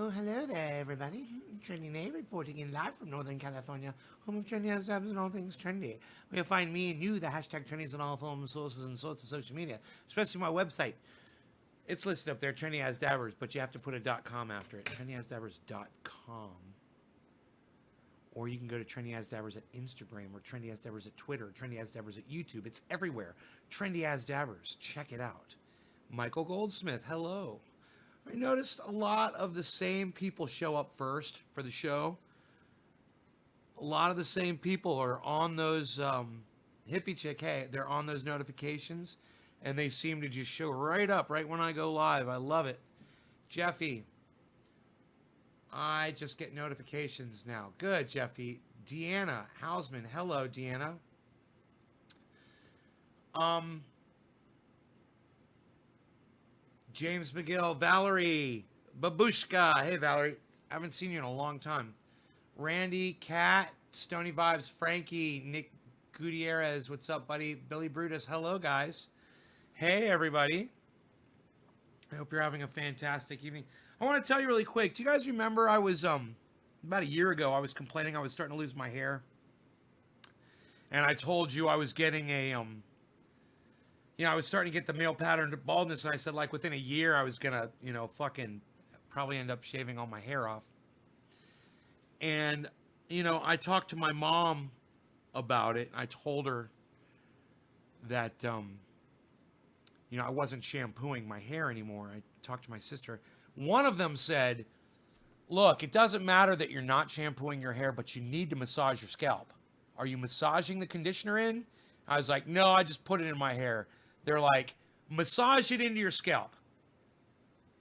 Oh, hello there, everybody. Trendy Nate reporting in live from Northern California, home of trendy hashtags and all things trendy. Where you'll find me and you, the hashtag trendies on all forms, sources, and sorts of social media, especially my website. It's listed up there, Trendy As Dabbers, but you have to put a .com after it, trendyasdabbers.com. Or you can go to Trendy As Dabbers at Instagram, or Trendy As Dabbers at Twitter, Trendy As Dabbers at YouTube. It's everywhere. Trendy As Dabbers. Check it out. Michael Goldsmith, hello. I noticed a lot of the same people show up first for the show. A lot of the same people are on those hippie chick. Hey, they're on those notifications, and they seem to just show right up right when I go live. I love it. Jeffy, I just get notifications now. Good, Jeffy. Deanna Hausman, hello, Deanna. James McGill, Valerie, Babushka. Hey, Valerie. I haven't seen you in a long time. Randy, Kat, Stony Vibes, Frankie, Nick Gutierrez. What's up, buddy? Billy Brutus. Hello, guys. Hey, everybody. I hope you're having a fantastic evening. I want to tell you really quick. Do you guys remember I was, about a year ago, I was complaining I was starting to lose my hair. And I told you I was getting a, I was starting to get the male pattern baldness, and I said, like, within a year, I was going to, fucking probably end up shaving all my hair off. And, I talked to my mom about it. I told her that, I wasn't shampooing my hair anymore. I talked to my sister. One of them said, look, it doesn't matter that you're not shampooing your hair, but you need to massage your scalp. Are you massaging the conditioner in? I was like, no, I just put it in my hair. They're like, massage it into your scalp.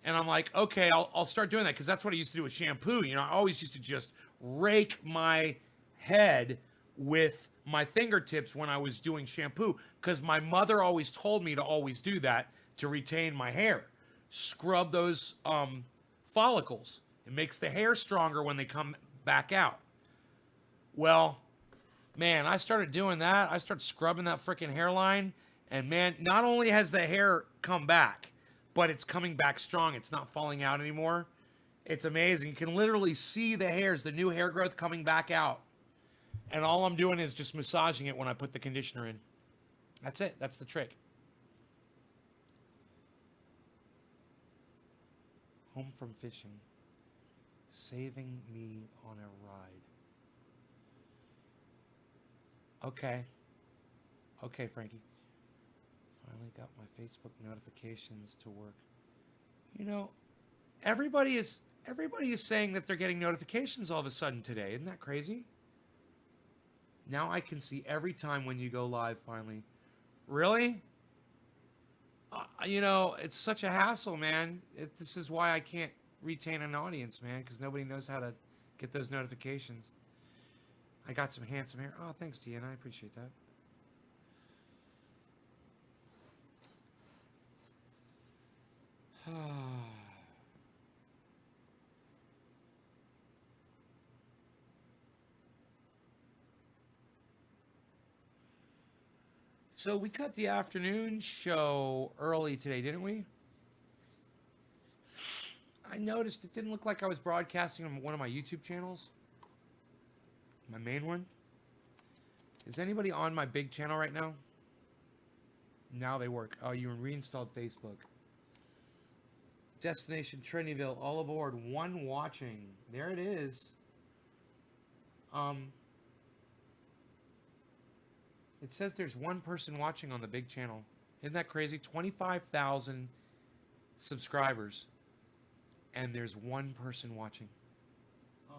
And I'm like, okay, I'll start doing that, because that's what I used to do with shampoo. I always used to just rake my head with my fingertips when I was doing shampoo, because my mother always told me to always do that to retain my hair. Scrub those follicles. It makes the hair stronger when they come back out. Well, man, I started doing that. I started scrubbing that freaking hairline. And man, not only has the hair come back, but it's coming back strong. It's not falling out anymore. It's amazing. You can literally see the hairs, the new hair growth coming back out. And all I'm doing is just massaging it when I put the conditioner in. That's it. That's the trick. Home from fishing. Saving me on a ride. Okay. Okay, Frankie. Finally got my Facebook notifications to work. Everybody is saying that they're getting notifications all of a sudden today. Isn't that crazy? Now I can see every time when you go live finally. Really? It's such a hassle, man. This is why I can't retain an audience, man, because nobody knows how to get those notifications. I got some handsome hair. Oh, thanks, Deanna. I appreciate that. So we cut the afternoon show early today, didn't we? I noticed it didn't look like I was broadcasting on one of my YouTube channels. My main one. Is anybody on my big channel right now? Now they work. Oh, you reinstalled Facebook. Destination Trendyville, all aboard. One watching. There it is. It says there's one person watching on the big channel. Isn't that crazy? 25,000 subscribers. And there's one person watching. God.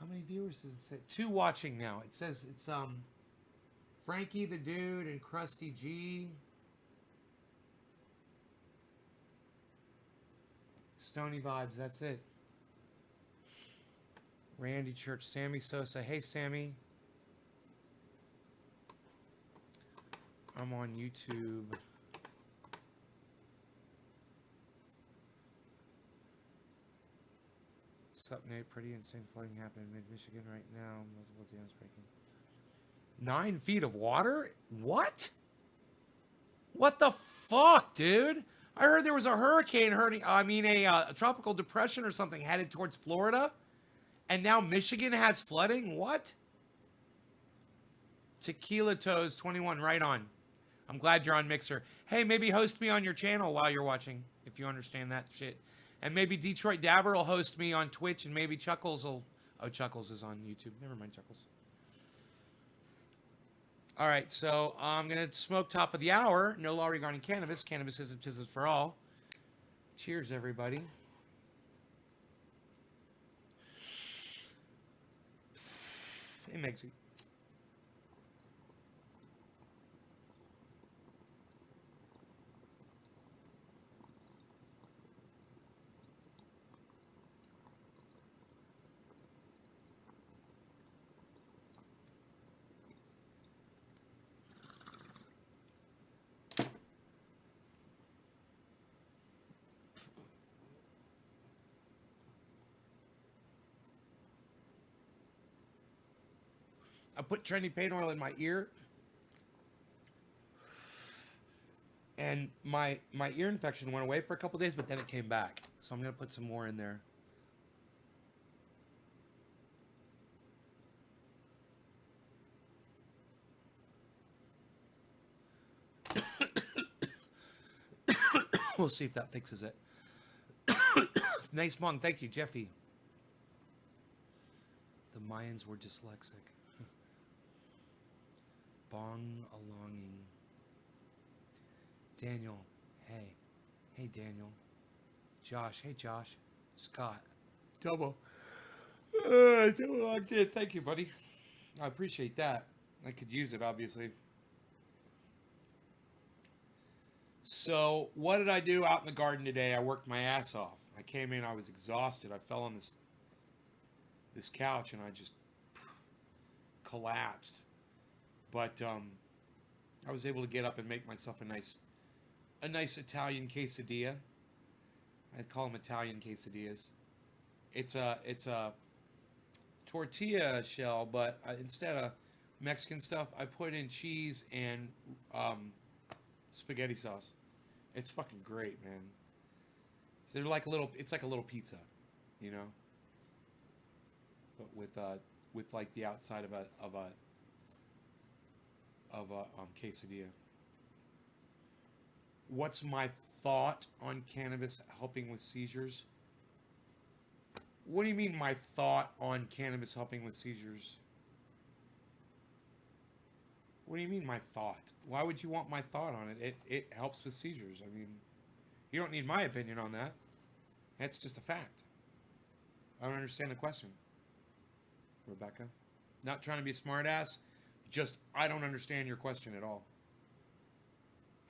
How many viewers does it say? 2 watching now. It says it's Frankie the Dude and Krusty G. Stony Vibes, that's it. Randy Church, Sammy Sosa. Hey, Sammy. I'm on YouTube. Sup, Nate? Pretty insane flooding happening in mid-Michigan right now. Multiple dams breaking. 9 feet of water? What? What the fuck, dude? I heard there was a hurricane a tropical depression or something headed towards Florida. And now Michigan has flooding? What? Tequila Toes 21, right on. I'm glad you're on Mixer. Hey, maybe host me on your channel while you're watching, if you understand that shit. And maybe Detroit Dabber will host me on Twitch, and maybe Chuckles will... Oh, Chuckles is on YouTube. Never mind, Chuckles. All right, so I'm going to smoke top of the hour. No law regarding cannabis. Cannabis isn't for all. Cheers, everybody. Hey, Megsy. I put trendy paint oil in my ear, and my ear infection went away for a couple days, but then it came back. So I'm gonna put some more in there. We'll see if that fixes it. Nice mong, thank you, Jeffy. The Mayans were dyslexic. Bong a longing. Daniel, hey. Hey, Daniel. Josh, hey, Josh. Scott. Double. Thank you, buddy. I appreciate that. I could use it, obviously. So, what did I do out in the garden today? I worked my ass off. I came in, I was exhausted. I fell on this couch and I just collapsed. But I was able to get up and make myself a nice Italian quesadilla. I call them Italian quesadillas. It's a tortilla shell, but instead of Mexican stuff, I put in cheese and spaghetti sauce. It's fucking great, man. So they're like it's like a little pizza, you know, but with like the outside of a quesadilla. What's my thought on cannabis helping with seizures? What do you mean my thought on cannabis helping with seizures? What do you mean my thought? Why would you want my thought on it? It helps with seizures. I mean, you don't need my opinion on that. That's just a fact. I don't understand the question. Rebecca? Not trying to be a smart ass. Just, I don't understand your question at all.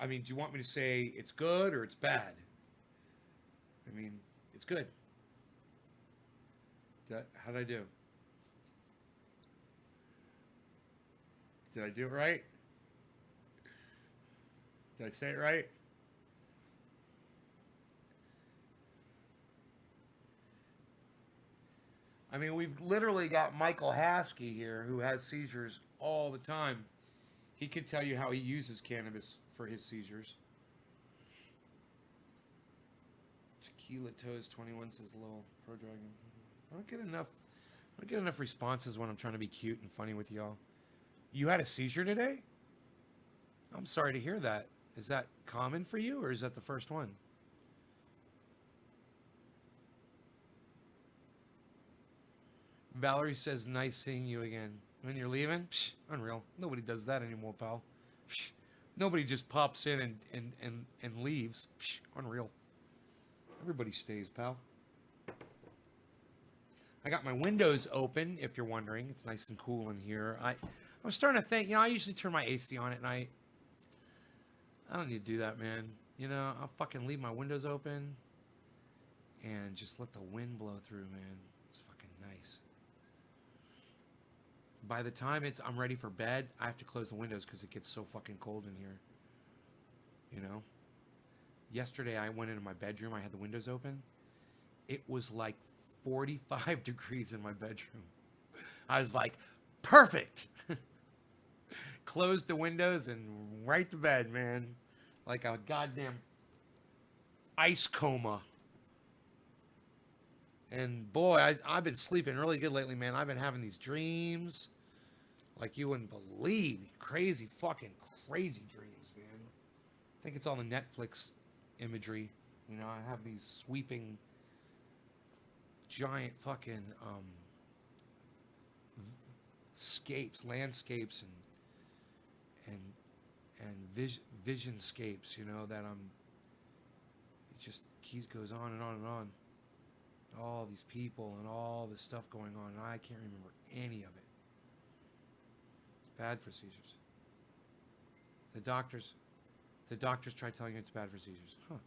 I mean, do you want me to say it's good or it's bad? I mean, it's good. How did I do? Did I do it right? Did I say it right? I mean, we've literally got Michael Haskey here who has seizures all the time. He could tell you how he uses cannabis for his seizures. Tequila Toes 21 says Lil Pro Dragon. I don't get enough responses when I'm trying to be cute and funny with y'all. You had a seizure today? I'm sorry to hear that. Is that common for you, or is that the first one? Valerie says, nice seeing you again. When you're leaving? Psh, unreal. Nobody does that anymore, pal. Psh, nobody just pops in and leaves. Psh, unreal. Everybody stays, pal. I got my windows open, if you're wondering. It's nice and cool in here. I'm starting to think, I usually turn my AC on at night. I don't need to do that, man. I'll fucking leave my windows open and just let the wind blow through, man. It's fucking nice. By the time I'm ready for bed, I have to close the windows because it gets so fucking cold in here. You know? Yesterday I went into my bedroom. I had the windows open. It was like 45 degrees in my bedroom. I was like, perfect. Closed the windows and right to bed, man. Like a goddamn ice coma. And boy, I've been sleeping really good lately, man. I've been having these dreams like you wouldn't believe. Crazy, fucking crazy dreams, man. I think it's all the Netflix imagery. You know, I have these sweeping, giant fucking landscapes, and visionscapes. You know that it just goes on and on and on. All these people and all this stuff going on, and I can't remember any of it. It's bad for seizures. The doctors try telling you it's bad for seizures. Huh.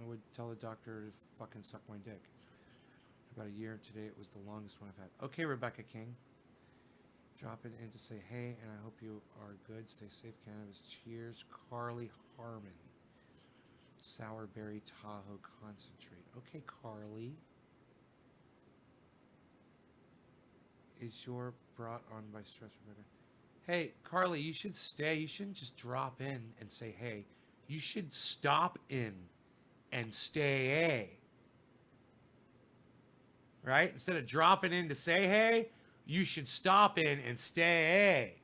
I would tell the doctor to fucking suck my dick. About a year today, it was the longest one I've had. Okay, Rebecca King. Dropping in to say hey, and I hope you are good. Stay safe, cannabis. Cheers. Carly Harmon. Sour berry Tahoe concentrate. Okay, Carly. Is your brought on by stress, Rebecca? Hey, Carly, you should stay. You shouldn't just drop in and say hey. You should stop in and stay. Right? Instead of dropping in to say hey, you should stop in and stay.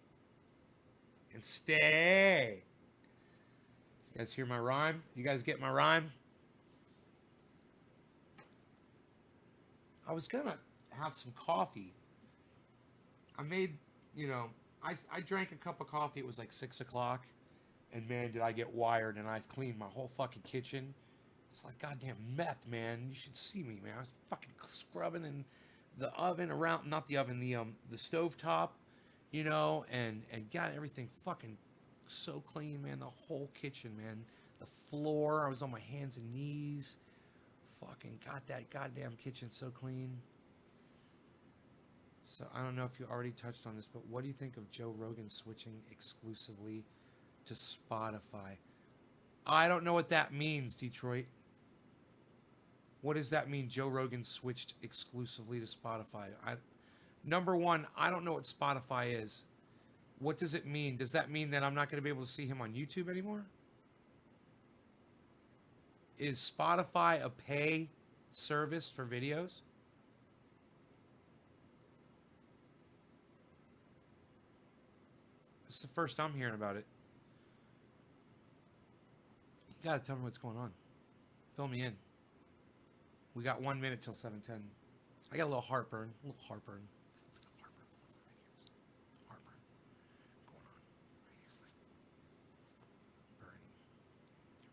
And stay. You guys hear my rhyme? You guys get my rhyme? I was going to have some coffee. I made, I drank a cup of coffee. It was like 6 o'clock. And man, did I get wired. And I cleaned my whole fucking kitchen. It's like goddamn meth, man. You should see me, man. I was fucking scrubbing in the oven around, not the oven, the stovetop, and got everything fucking so clean, man. The whole kitchen, man. The floor, I was on my hands and knees. Fucking got that goddamn kitchen so clean. So I don't know if you already touched on this, but what do you think of Joe Rogan switching exclusively to Spotify? I don't know what that means, Detroit. What does that mean, Joe Rogan switched exclusively to Spotify? Number one, I don't know what Spotify is. What does it mean? Does that mean that I'm not going to be able to see him on YouTube anymore? Is Spotify a pay service for videos? It's the first I'm hearing about it. You got to tell me what's going on. Fill me in. We got 1 minute till 7:10. I got a little heartburn. Heartburn going on right here. Burning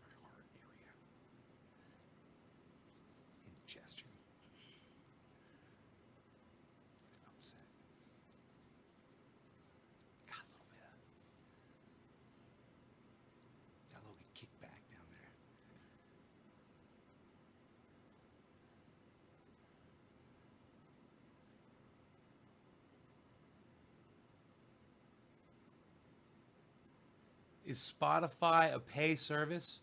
near my heart area. Indigestion. Upset. Got a little bit of got a little bit kickback down there. Is Spotify a pay service?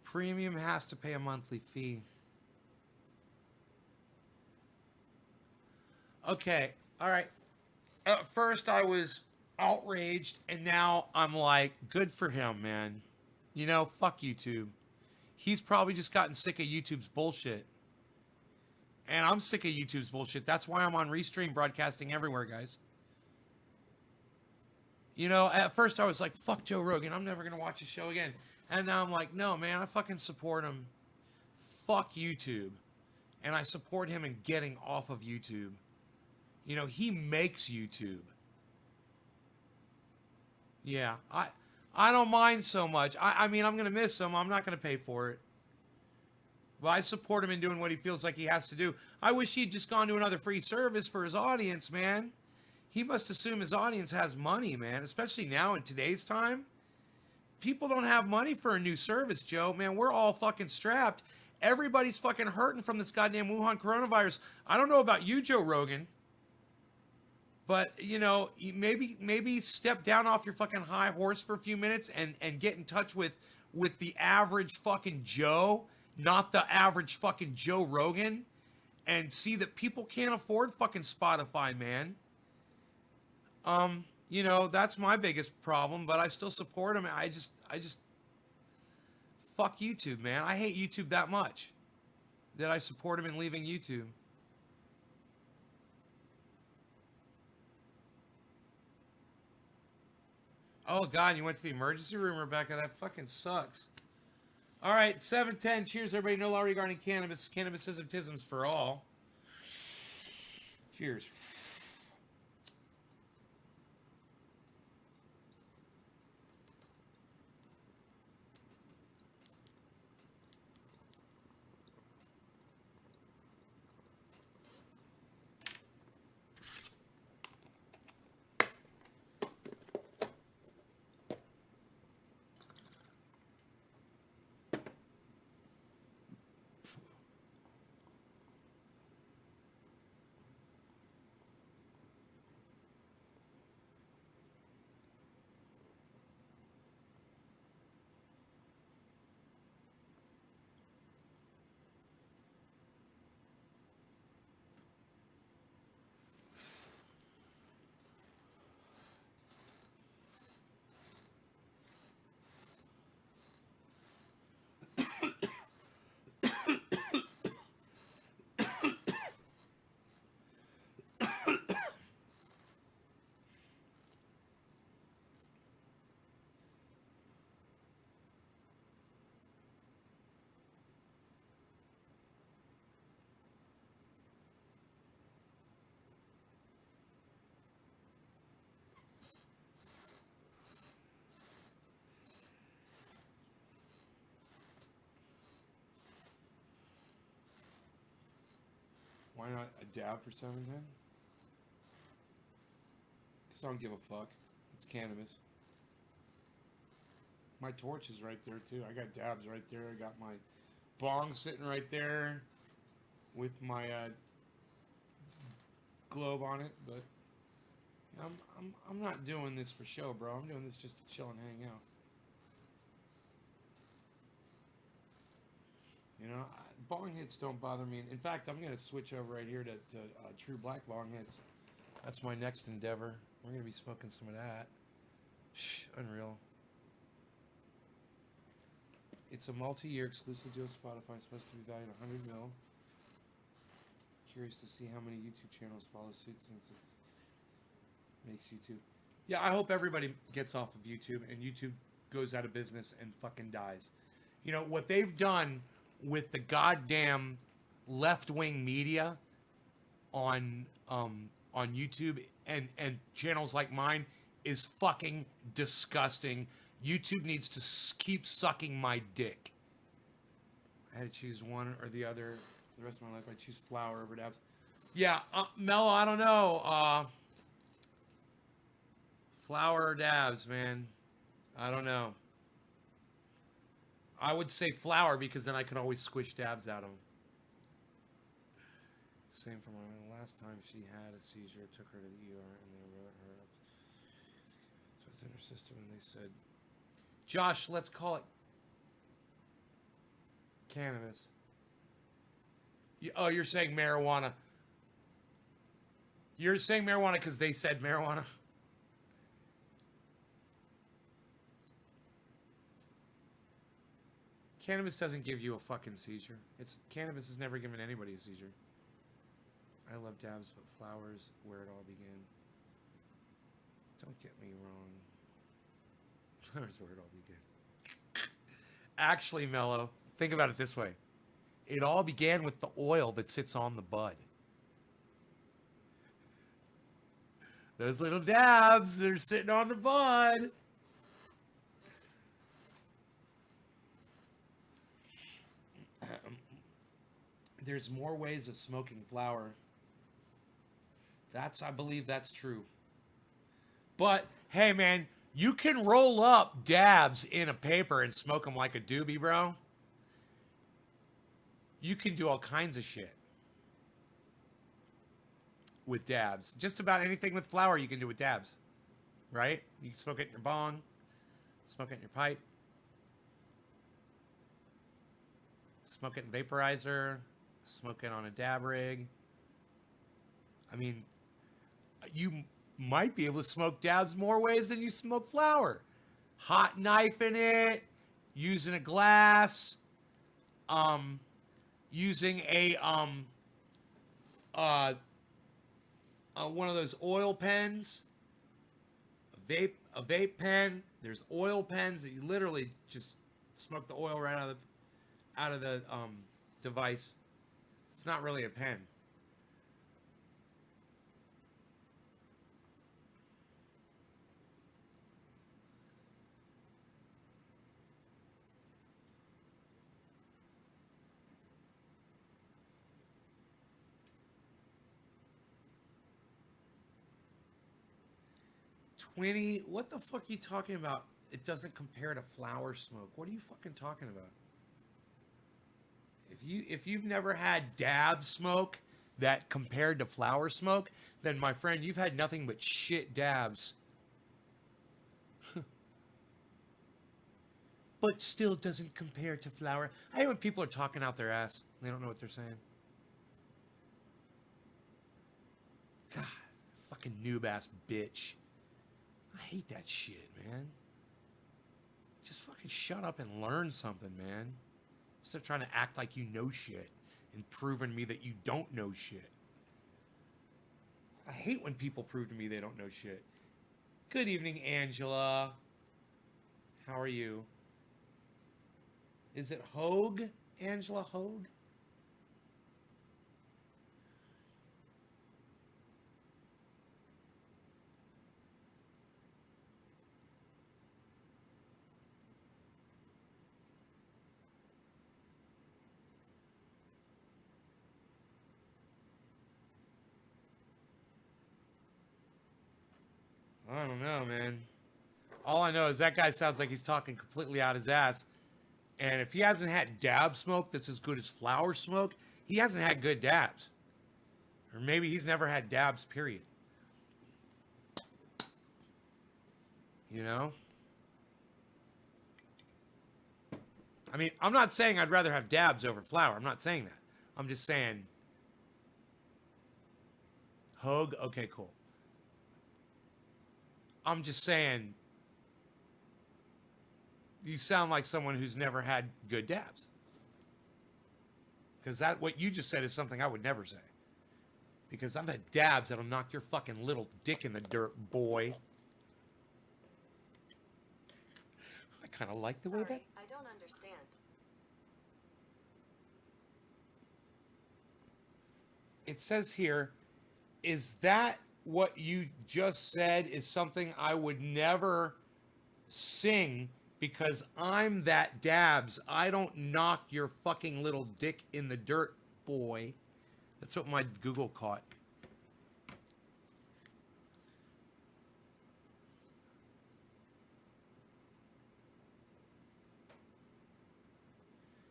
Premium has to pay a monthly fee. Okay, all right. At first I was outraged, and now I'm like, good for him, man. Fuck YouTube. He's probably just gotten sick of YouTube's bullshit. And I'm sick of YouTube's bullshit. That's why I'm on Restream broadcasting everywhere, guys. At first I was like, fuck Joe Rogan. I'm never going to watch his show again. And now I'm like, no, man, I fucking support him. Fuck YouTube. And I support him in getting off of YouTube. You know, he makes YouTube. Yeah, I don't mind so much. I mean, I'm gonna miss him. I'm not gonna pay for it. But I support him in doing what he feels like he has to do. I wish he'd just gone to another free service for his audience, man. He must assume his audience has money, man. Especially now in today's time. People don't have money for a new service, Joe. Man, we're all fucking strapped. Everybody's fucking hurting from this goddamn Wuhan coronavirus. I don't know about you, Joe Rogan. But, you know, maybe step down off your fucking high horse for a few minutes and get in touch with the average fucking Joe, not the average fucking Joe Rogan, and see that people can't afford fucking Spotify, man. You know, that's my biggest problem, but I still support him. I just fuck YouTube, man. I hate YouTube that much that I support him in leaving YouTube. Oh, God, you went to the emergency room, Rebecca. That fucking sucks. All right, 7:10. Cheers, everybody. No law regarding cannabis. Cannabisism for all. Cheers. Why not a dab for 7:10? Because I don't give a fuck. It's cannabis. My torch is right there, too. I got dabs right there. I got my bong sitting right there with my globe on it. But I'm not doing this for show, bro. I'm doing this just to chill and hang out. You know, bong hits don't bother me. In fact, I'm going to switch over right here to True Black bong hits. That's my next endeavor. We're going to be smoking some of that. Unreal. It's a multi-year exclusive deal with Spotify. It's supposed to be valued at 100 mil. Curious to see how many YouTube channels follow suit since it makes YouTube. Yeah, I hope everybody gets off of YouTube and YouTube goes out of business and fucking dies. You know, what they've done with the goddamn left-wing media on YouTube and channels like mine is fucking disgusting. YouTube needs to keep sucking my dick. I had to choose one or the other for the rest of my life. I choose flour over dabs. Yeah, Mello, I don't know. Flour or dabs, man. I don't know. I would say flour because then I could always squish dabs out of them. Same for my last time she had a seizure. Took her to the ER and they wrote her up. So it's in her system and they said, Josh, let's call it cannabis. You're saying marijuana. You're saying marijuana because they said marijuana. Cannabis doesn't give you a fucking seizure. Cannabis has never given anybody a seizure. I love dabs, but flowers where it all began. Don't get me wrong. Flowers where it all began. Actually, Mello, think about it this way. It all began with the oil that sits on the bud. Those little dabs, they're sitting on the bud. There's more ways of smoking flower. I believe that's true. But hey, man, you can roll up dabs in a paper and smoke them like a doobie, bro. You can do all kinds of shit with dabs. Just about anything with flower you can do with dabs, right? You can smoke it in your bong, smoke it in your pipe, smoke it in vaporizer, smoke it on a dab rig. I mean, you might be able to smoke dabs more ways than you smoke flower. Hot knife in it, using a glass, using a one of those oil pens, a vape pen. There's oil pens that you literally just smoke the oil right out of the device. It's not really a pen. What the fuck are you talking about? It doesn't compare to flower smoke. What are you fucking talking about? If you've never had dab smoke that compared to flower smoke, then my friend, you've had nothing but shit dabs. But still doesn't compare to flower. I hate when people are talking out their ass. They don't know what they're saying. God, fucking noob ass bitch. I hate that shit, man. Just fucking shut up and learn something, man. Instead of trying to act like you know shit and proving me that you don't know shit. I hate when people prove to me they don't know shit. Good evening, Angela. How are you? Is it Hogue? Angela Hogue? I don't know, man. All I know is that guy sounds like he's talking completely out his ass. And if he hasn't had dab smoke that's as good as flower smoke, he hasn't had good dabs. Or maybe he's never had dabs, period. You know? I mean, I'm not saying I'd rather have dabs over flower. I'm not saying that. I'm just saying, Hogue, okay, cool. I'm just saying, you sound like someone who's never had good dabs. Because what you just said is something I would never say. Because I've had dabs that'll knock your fucking little dick in the dirt, boy. I kind of like the way that... I don't understand. It says here, is that what you just said is something I would never sing because I'm that dabs. I don't knock your fucking little dick in the dirt, boy. That's what my Google caught.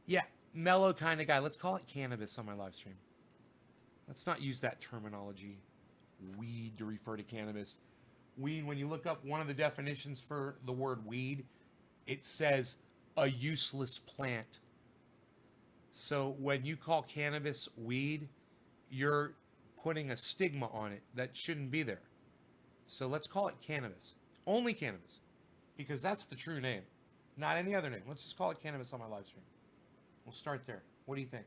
Yeah, mellow kind of guy. Let's call it cannabis on my live stream. Let's not use that terminology, weed, to refer to cannabis. Weed, when you look up one of the definitions for the word weed, it says a useless plant. So when you call cannabis weed, you're putting a stigma on it that shouldn't be there. So let's call it cannabis. Only cannabis. Because that's the true name. Not any other name. Let's just call it cannabis on my live stream. We'll start there. What do you think?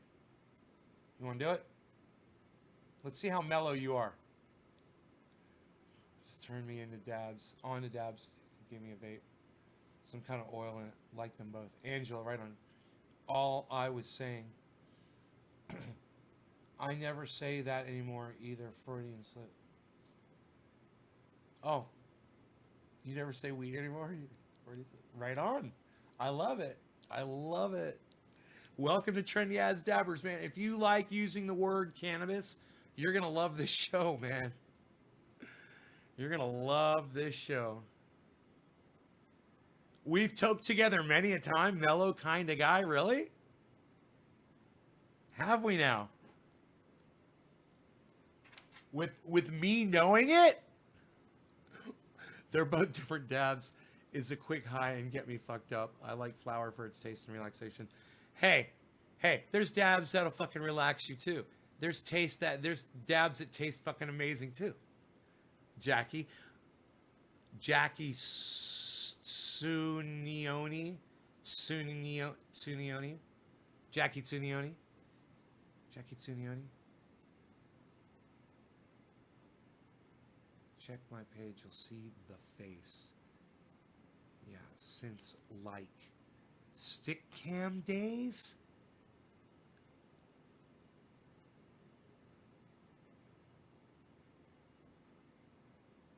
You want to do it? Let's see how mellow you are. Just turn me into dabs. On to dabs. Give me a vape. Some kind of oil in it. Like them both. Angela, right on. All I was saying. I never say that anymore either. Freudian slip. Oh, you never say weed anymore? Right on. I love it. I love it. Welcome to Trendy As Dabbers, man. If you like using the word cannabis, you're going to love this show, man. You're going to love this show. We've toped together many a time, mellow kind of guy, really? Have we now? With me knowing it? They're both different dabs. Is a quick high and get me fucked up. I like flower for its taste and relaxation. Hey, there's dabs that'll fucking relax you too. There's dabs that taste fucking amazing too. Jackie Sunioni, Jackie Tsunioni. Check my page, you'll see the face. Yeah, since like stick cam days.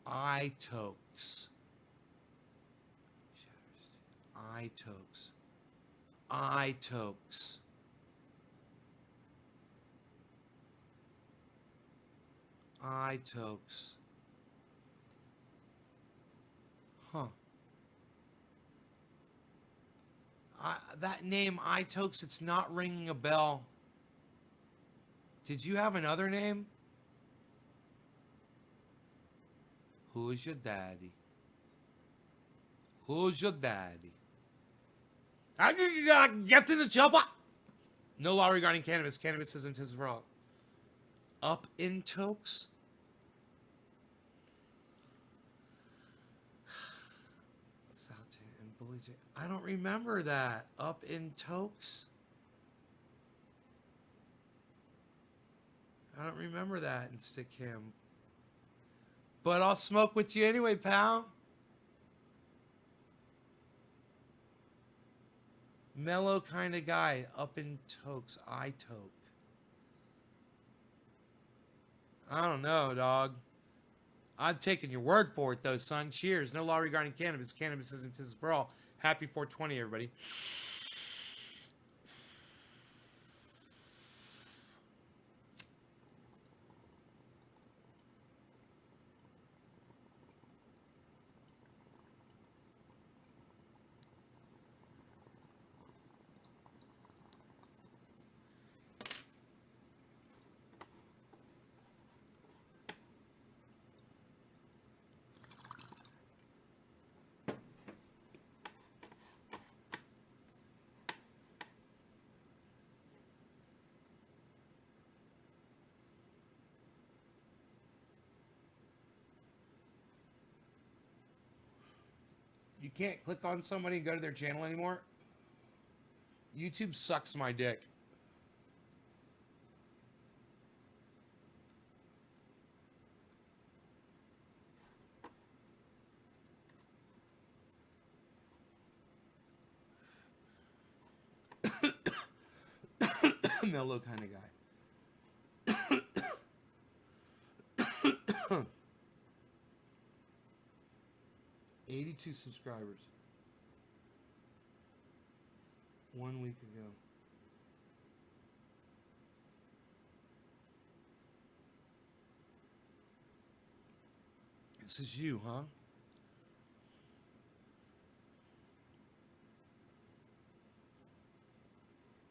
iTokes. Huh. That name, iTokes, it's not ringing a bell. Did you have another name? Who's your daddy? Who's your daddy? I get to the chopper. No law regarding cannabis. Cannabis isn't his for all. Up in Tokes? I don't remember that. Up in Tokes? I don't remember that in Stickcam. But I'll smoke with you anyway, pal. Mellow kind of guy. Up in Tokes. iToke. I don't know, dog. I'm taking your word for it, though, son. Cheers. No law regarding cannabis. Cannabis isn't his for all. Happy 420, everybody. You can't click on somebody and go to their channel anymore? YouTube sucks my dick. Mellow kind of guy. 82 subscribers. 1 week ago. This is you, huh?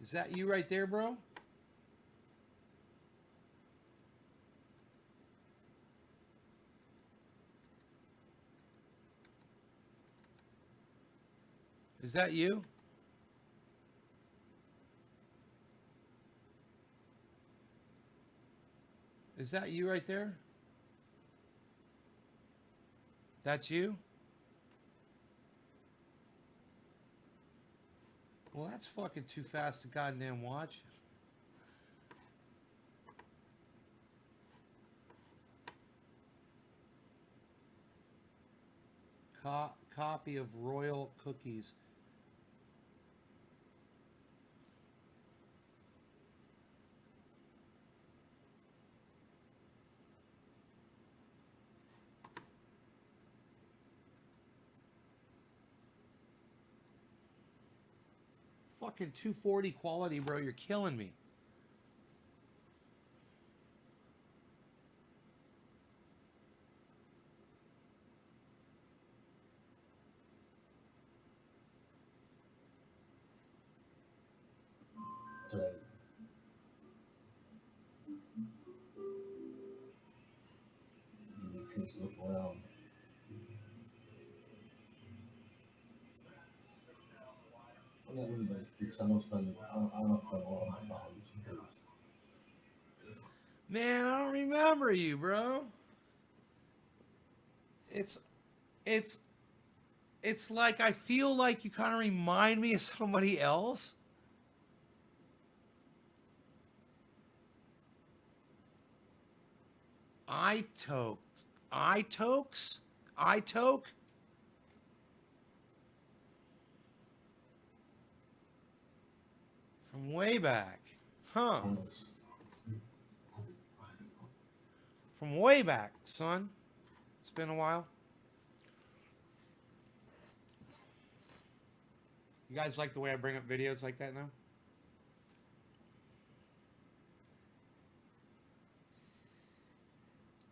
Is that you right there, bro? Is that you? Is that you right there? That's you? Well, that's fucking too fast to goddamn watch. Copy of Royal Cookies. fucking 240 quality, bro. You're killing me. Right. You just look around. Well, not everybody speaks. I don't spend a lot of my time. Man, I don't remember you, bro. It's it's it's like I feel like you kind of remind me of somebody else. I toke. I tokes? I toke? From way back. Huh. From way back, son. It's been a while. You guys like the way I bring up videos like that now?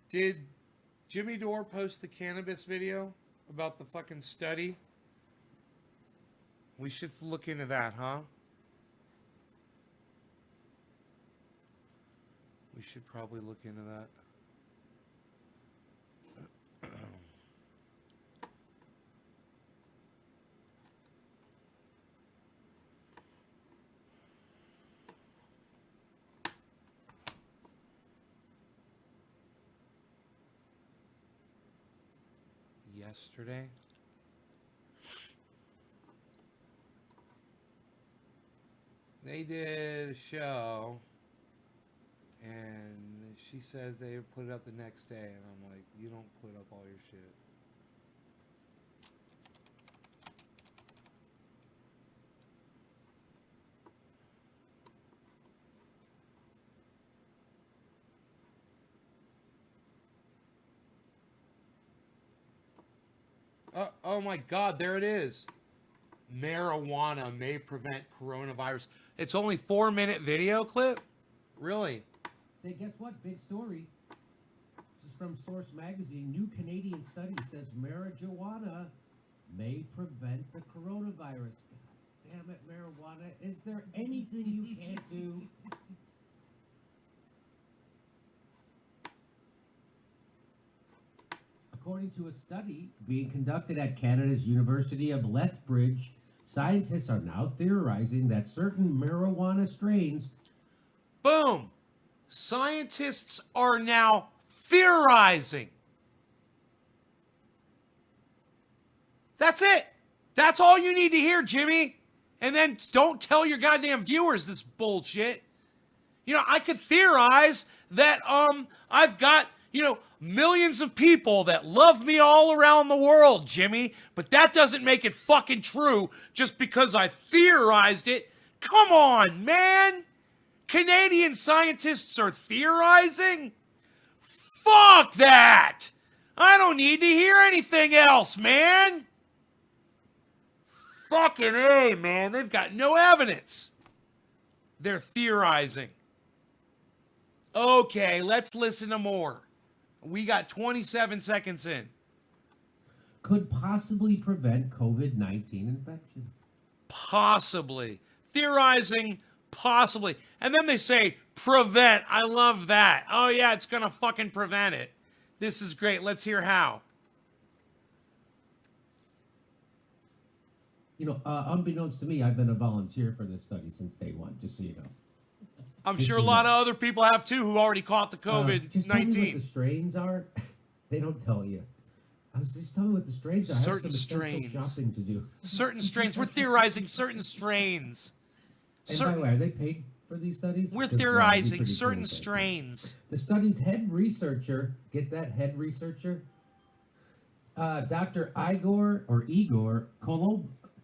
Did Jimmy Dore post the cannabis video about the fucking study? We should look into that, huh? We should probably look into that. Yesterday? They did a show, and she says they put it up the next day, and I'm like, you don't put up all your shit. Oh my God, there it is. Marijuana may prevent coronavirus. It's only 4-minute video clip? Really? Say, guess what? Big story. This is from Source Magazine. New Canadian study says marijuana may prevent the coronavirus. God damn it, marijuana. Is there anything you can't do? According to a study being conducted at Canada's University of Lethbridge, scientists are now theorizing that certain marijuana strains. Boom! Scientists are now theorizing. That's it. That's all you need to hear, Jimmy. And then don't tell your goddamn viewers this bullshit. You know, I could theorize that I've got, millions of people that love me all around the world, Jimmy, but that doesn't make it fucking true just because I theorized it. Come on, man. Canadian scientists are theorizing? Fuck that. I don't need to hear anything else, man. Fucking A, man. They've got no evidence. They're theorizing. Okay, let's listen to more. We got 27 seconds in. Could possibly prevent COVID-19 infection. Possibly. Theorizing, possibly. And then they say, prevent. I love that. Oh, yeah, it's going to fucking prevent it. This is great. Let's hear how. Unbeknownst to me, I've been a volunteer for this study since day one, just so you know. I'm sure a lot of other people have too who already caught the COVID-19. Just tell me what the strains are. They don't tell you. I was just telling me what the strains are. Certain I have some strains. shopping to do. Certain strains. We're theorizing certain strains. And by the way, are they paid for these studies? We're 'Cause, theorizing it'd be pretty certain cool if they did. strains. The study's head researcher, get that head researcher? Dr. Igor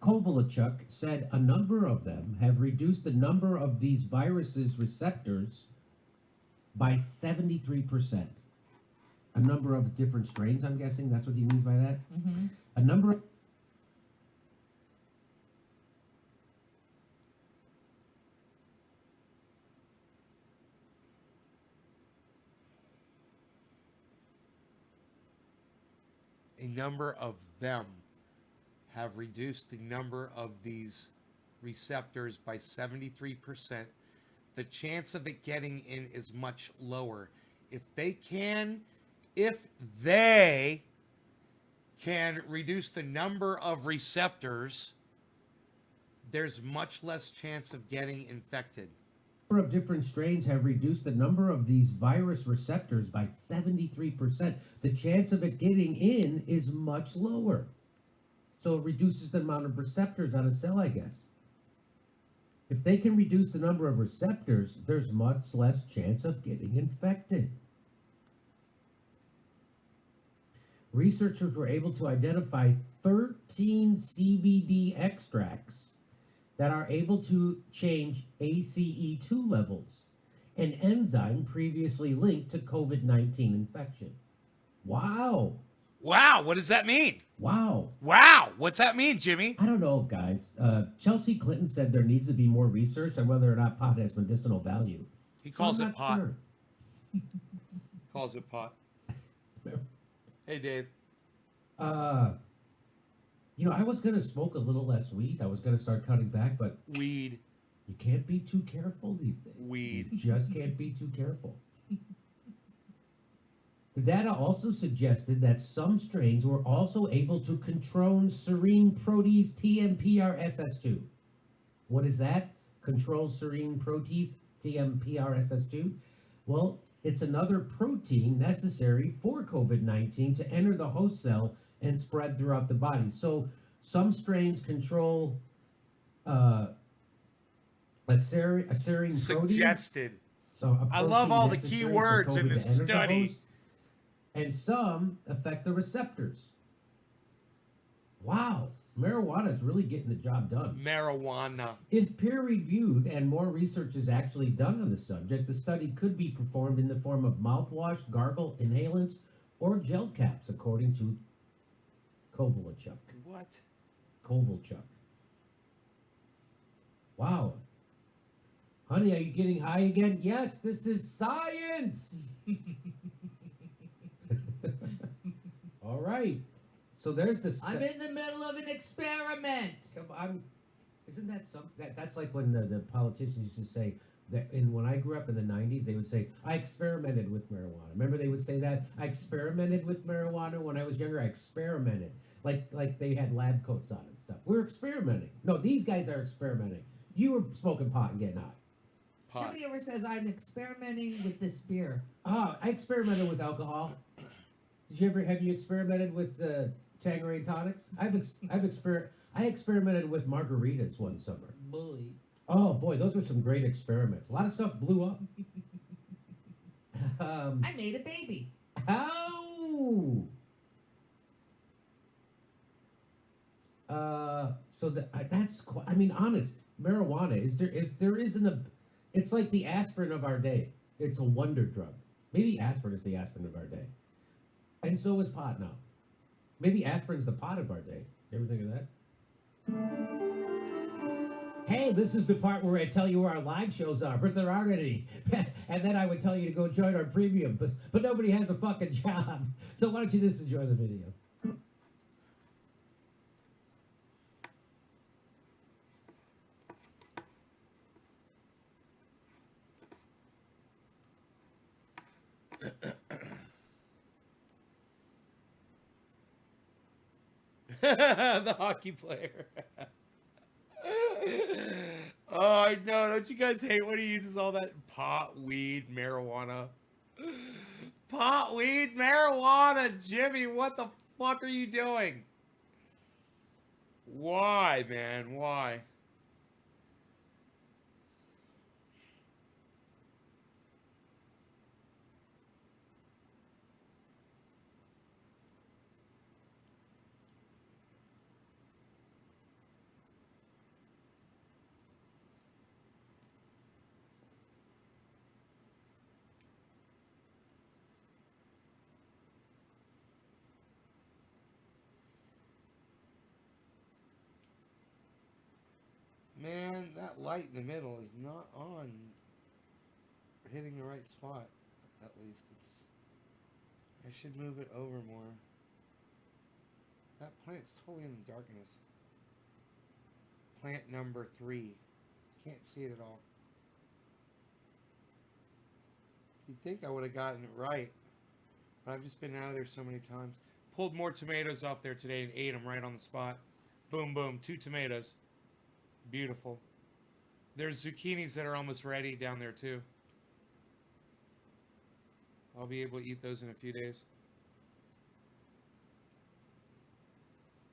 Kovalchuk said a number of them have reduced the number of these viruses receptors by 73%. A number of different strains, I'm guessing. That's what he means by that. Mm-hmm. A number of a number of them have reduced the number of these receptors by 73%. The chance of it getting in is much lower. If they can reduce the number of receptors, there's much less chance of getting infected. Number of different strains have reduced the number of these virus receptors by 73%. The chance of it getting in is much lower. So it reduces the amount of receptors on a cell, I guess. If they can reduce the number of receptors, there's much less chance of getting infected. Researchers were able to identify 13 CBD extracts that are able to change ACE2 levels, an enzyme previously linked to COVID-19 infection. Wow. Wow, what does that mean? Wow. Wow, what's that mean, Jimmy? I don't know, guys. Chelsea Clinton said there needs to be more research on whether or not pot has medicinal value. He calls I'm it not pot. sure. Calls it pot. Hey, Dave. You know, I was going to smoke a little less weed. I was going to start cutting back, but Weed. you can't be too careful these days. Weed. You just can't be too careful. The data also suggested that some strains were also able to control serine protease TMPRSS2. What is that? Control serine protease TMPRSS2? Well, it's another protein necessary for COVID-19 to enter the host cell and spread throughout the body. So some strains control a serine protein. Suggested. So a I love all the protein key necessary for words in COVID this to enter the study. host, and some affect the receptors. Wow, marijuana is really getting the job done. Marijuana. If peer-reviewed and more research is actually done on the subject, the study could be performed in the form of mouthwash, gargle, inhalants, or gel caps, according to Kovalchuk. What? Kovalchuk. Wow. Honey, are you getting high again? Yes, this is science. All right. So there's the. I'm in the middle of an experiment. Isn't that that's like when the politicians used to say that when I grew up in the 90s, they would say, I experimented with marijuana. Remember they would say that? I experimented with marijuana when I was younger. I experimented. Like they had lab coats on and stuff. We're experimenting. No, these guys are experimenting. You were smoking pot and getting high. Pot. Nobody ever says I'm experimenting with this beer. I experimented with alcohol. Have you experimented with Tanqueray tonics? I experimented with margaritas one summer. Boy. Oh boy, those were some great experiments. A lot of stuff blew up. I made a baby. How? That's quite, I mean, honest. Marijuana if there isn't it's like the aspirin of our day. It's a wonder drug. Maybe aspirin is the aspirin of our day, and so is pot now. Maybe aspirin's the pot of our day. You ever think of that? Hey, this is the part where I tell you where our live shows are, but there aren't any. And then I would tell you to go join our premium, but nobody has a fucking job. So why don't you just enjoy the video? The hockey player. Oh, I know. Don't you guys hate when he uses all that pot, weed, marijuana? Pot, weed, marijuana. Jimmy, what the fuck are you doing? Why, man? Why? Man, that light in the middle is not on. Hitting the right spot, at least. I should move it over more. That plant's totally in the darkness. Plant number 3. Can't see it at all. You'd think I would have gotten it right. But I've just been out of there so many times. Pulled more tomatoes off there today and ate them right on the spot. Boom, boom. 2 tomatoes. Beautiful. There's zucchinis that are almost ready down there too. I'll be able to eat those in a few days.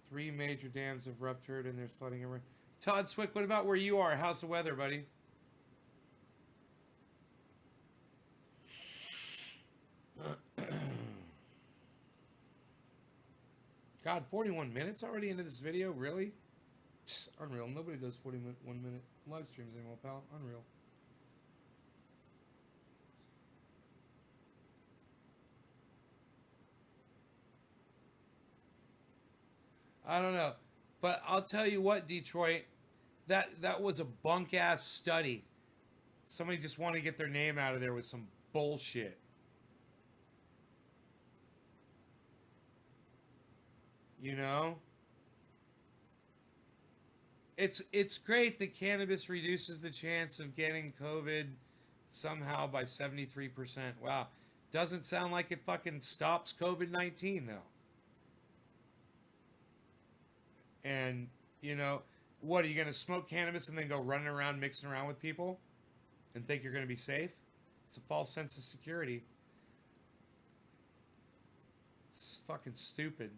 3 major dams have ruptured and there's flooding everywhere. Todd Swick, what about where you are? How's the weather, buddy? God, 41 minutes already into this video? Really? Psst, unreal. Nobody does 41-minute live streams anymore, pal. Unreal. I don't know. But I'll tell you what, Detroit, that was a bunk-ass study. Somebody just wanted to get their name out of there with some bullshit. You know? It's great that cannabis reduces the chance of getting COVID somehow by 73%. Wow. Doesn't sound like it fucking stops COVID-19 though. And, you know, what, are you going to smoke cannabis and then go running around mixing around with people and think you're going to be safe? It's a false sense of security. It's fucking stupid.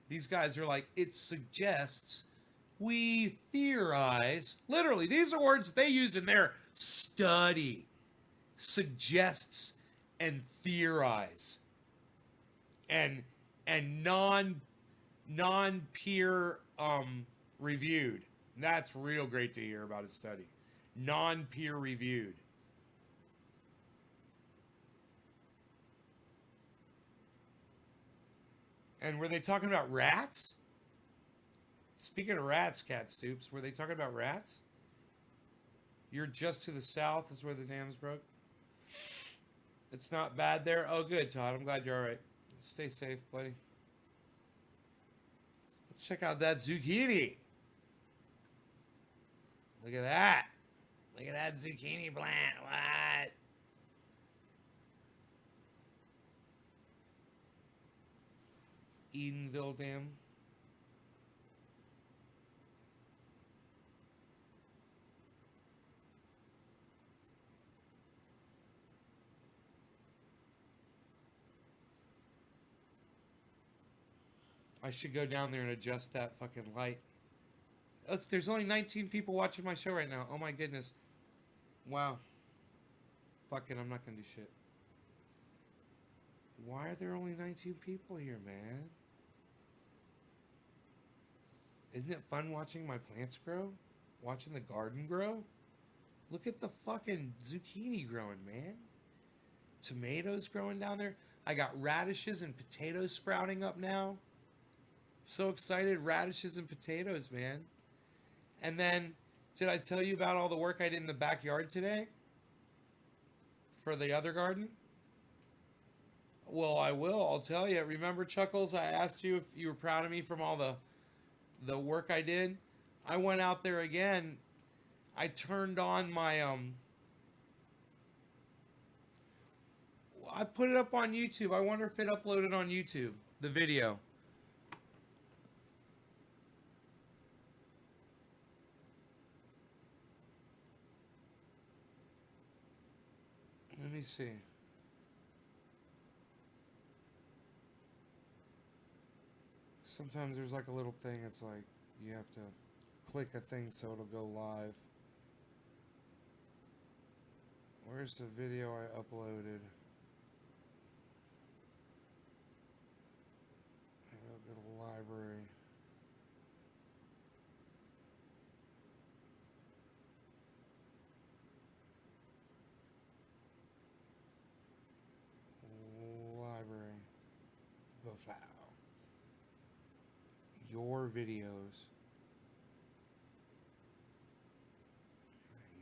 These guys are like, it suggests, we theorize. Literally, these are words that they use in their study. Suggests and theorize. And non-peer reviewed. That's real great to hear about a study. Non-peer reviewed. And were they talking about rats? Speaking of rats, Cat Stoops, were they talking about rats? You're just to the south is where the dam's broke. It's not bad there. Oh, good, Todd. I'm glad you're all right. Stay safe, buddy. Let's check out that zucchini. Look at that. Look at that zucchini plant. What? Edenville Dam. I should go down there and adjust that fucking light. Look, there's only 19 people watching my show right now. Oh my goodness. Wow. Fucking, I'm not gonna do shit. Why are there only 19 people here, man? Isn't it fun watching my plants grow? Watching the garden grow? Look at the fucking zucchini growing, man. Tomatoes growing down there. I got radishes and potatoes sprouting up now. So excited, radishes and potatoes, man. And then, did I tell you about all the work I did in the backyard today? For the other garden? Well, I will. I'll tell you. Remember, Chuckles, I asked you if you were proud of me from all the work I did? I went out there again. I turned on my, I put it up on YouTube. I wonder if it uploaded on YouTube, the video. Let me see. Sometimes there's like a little thing, it's like you have to click a thing so it'll go live. Where's the video I uploaded? I'll go to library. Library. Profile. Your videos.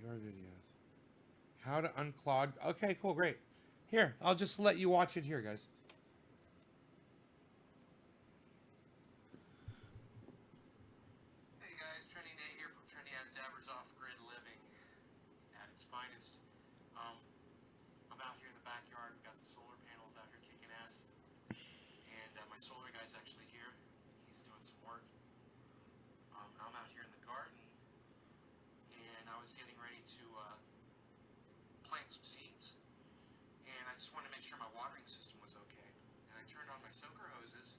Your videos. How to unclog. Okay, cool, great. Here, I'll just let you watch it here, guys. finest. I'm out here in the backyard. We've got the solar panels out here kicking ass. And my solar guy's actually here. He's doing some work. I'm out here in the garden. And I was getting ready to plant some seeds. And I just wanted to make sure my watering system was okay. And I turned on my soaker hoses.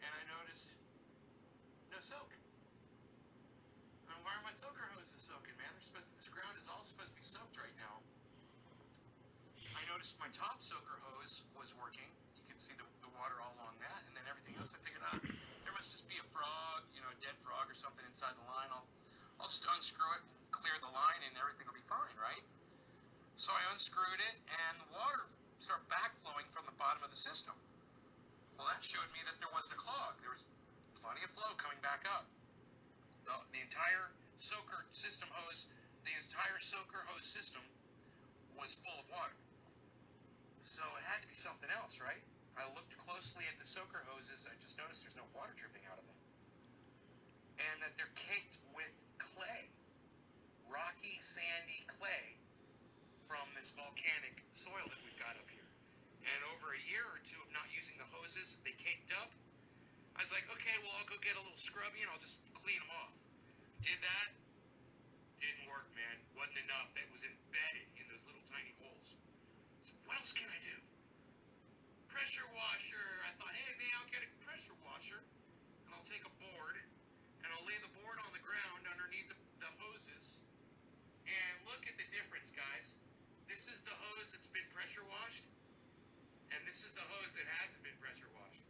And I noticed no soak. Why are my soaker hoses soaking, man? This ground is all supposed to be soaked right now. I noticed my top soaker hose was working. You could see the water all along that, and then everything else. I figured out there must just be a frog, a dead frog or something inside the line. I'll just unscrew it, clear the line, and everything will be fine, right? So I unscrewed it, and the water started backflowing from the bottom of the system. Well, that showed me that there wasn't a clog. There was plenty of flow coming back up. The entire soaker system hose, the entire soaker hose system was full of water. So it had to be something else, right? I looked closely at the soaker hoses. I just noticed there's no water dripping out of them. And that they're caked with clay. Rocky, sandy clay from this volcanic soil that we've got up here. And over a year or two of not using the hoses, they caked up. I was like, okay, well, I'll go get a little scrubby and I'll just clean them off. Did that. Didn't work, man. Wasn't enough. That was embedded in those little tiny holes. So what else can I do? Pressure washer. I thought, hey, man, I'll get a pressure washer and I'll take a board and I'll lay the board on the ground underneath the hoses. And look at the difference, guys. This is the hose that's been pressure washed. And this is the hose that hasn't been pressure washed.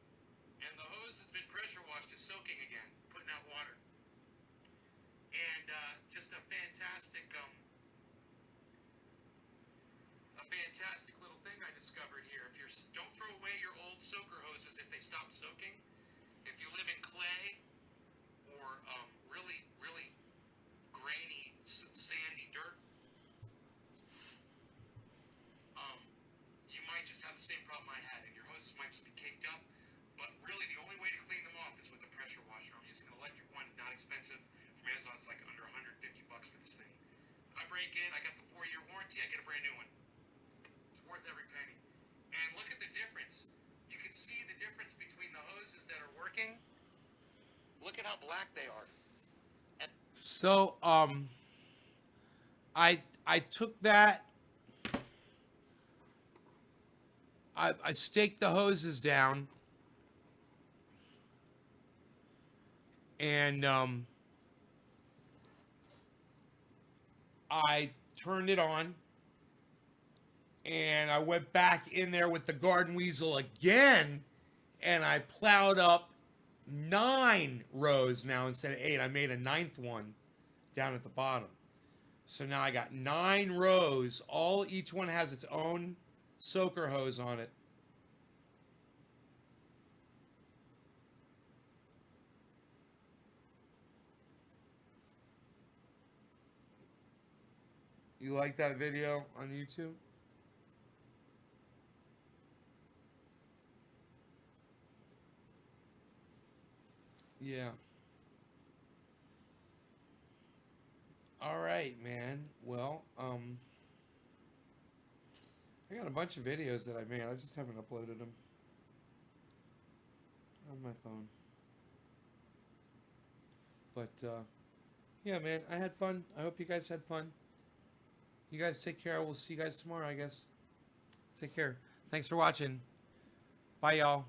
And the hose that's been pressure washed is soaking again, putting out water. And just a fantastic little thing I discovered here. Don't throw away your old soaker hoses if they stop soaking. If you live in clay or really, really grainy, sandy dirt, you might just have the same problem I had, and your hoses might just be caked up. But really, the only way to clean them off is with a pressure washer. I'm using an electric one, not expensive. From Amazon, it's like under $150 for this thing. I break it, I got the 4-year warranty, I get a brand new one. It's worth every penny. And look at the difference. You can see the difference between the hoses that are working. Look at how black they are. So, I took that. I staked the hoses down. And I turned it on, and I went back in there with the garden weasel again, and I plowed up 9 rows now instead of 8. I made a 9th one down at the bottom. So now I got 9 rows. Each one has its own soaker hose on it. You like that video on YouTube? Yeah. All right, man. Well, I got a bunch of videos that I made. I just haven't uploaded them on my phone. But, yeah, man, I had fun. I hope you guys had fun. You guys take care. We'll see you guys tomorrow, I guess. Take care. Thanks for watching. Bye, y'all.